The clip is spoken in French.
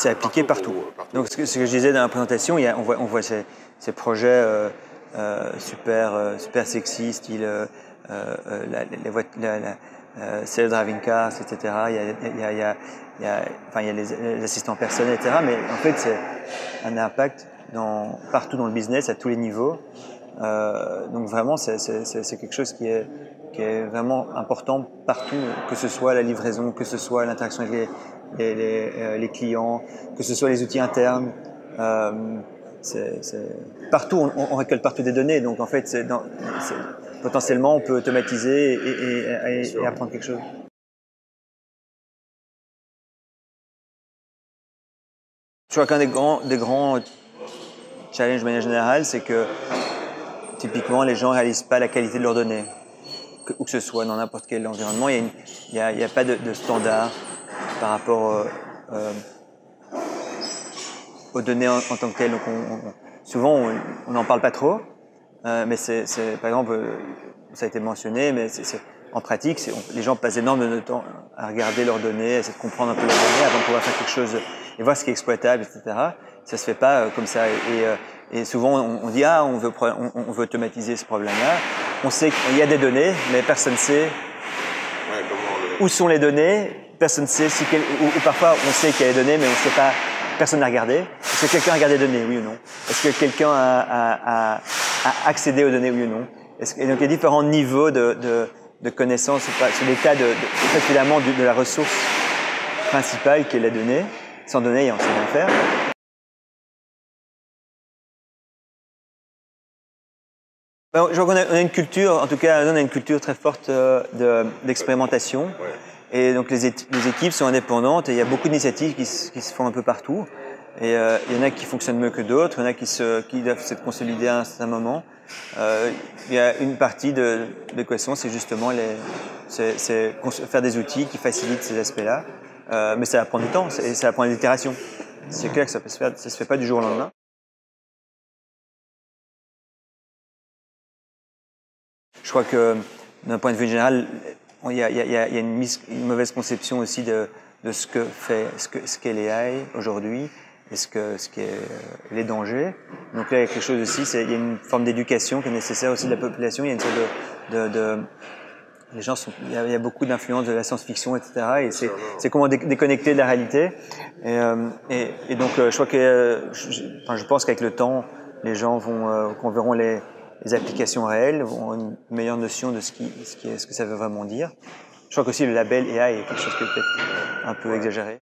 c'est appliqué partout. Donc ce que je disais dans la présentation, on voit ces projets super sexy, style self-driving cars, etc. Il y a les assistants personnels, etc. Mais en fait, c'est un impact partout dans le business, à tous les niveaux. Donc vraiment, c'est quelque chose qui est vraiment important partout, que ce soit la livraison, que ce soit l'interaction avec les clients, que ce soit les outils internes. Partout, on récolte partout des données, donc en fait, potentiellement, on peut automatiser et apprendre quelque chose. Je crois qu'un des grands challenges de manière générale, c'est que typiquement, les gens ne réalisent pas la qualité de leurs données, où que ce soit dans n'importe quel environnement. Il n'y a pas de standard par rapport aux données en tant que telles. Donc souvent, on n'en parle pas trop, mais par exemple, ça a été mentionné, mais en pratique, les gens passent énormément de temps à regarder leurs données, à essayer de comprendre un peu leurs données avant de pouvoir faire quelque chose et voir ce qui est exploitable, etc. Ça se fait pas comme ça. Et souvent, on dit on veut automatiser ce problème-là. On sait qu'il y a des données, mais personne ne sait où sont les données. Personne ne sait ou parfois on sait qu'il y a des données, mais on ne sait pas. Personne n'a regardé. Est-ce que quelqu'un a regardé les données, oui ou non? Est-ce que quelqu'un a accédé aux données, oui ou non? Et donc il y a différents niveaux de connaissances sur l'état évidemment de la ressource principale qui est la donnée. Sans données, on ne sait rien faire. Je crois qu'on a une culture, en tout cas, on a une culture très forte d'expérimentation. Et donc les équipes sont indépendantes et il y a beaucoup d'initiatives qui se font un peu partout. Et il y en a qui fonctionnent mieux que d'autres, il y en a qui doivent se consolider à un certain moment. Il y a une partie de l'équation, c'est justement faire des outils qui facilitent ces aspects-là. Mais ça va prendre du temps et ça va prendre des itérations. C'est clair que ça se fait pas du jour au lendemain. Je crois que d'un point de vue général, il y a une mauvaise conception aussi de ce qu'est l'AI aujourd'hui et ce qu'est les dangers. Donc là, il y a quelque chose aussi, il y a une forme d'éducation qui est nécessaire aussi de la population. Il y a une sorte les gens il y a beaucoup d'influence de la science-fiction, etc. Et c'est comment déconnecter de la réalité. Et donc, je crois je pense qu'avec le temps, les gens qu'on verront les applications réelles, vont avoir une meilleure notion de ce que ça veut vraiment dire. Je crois qu'aussi le label AI est quelque chose qui est peut-être un peu exagéré.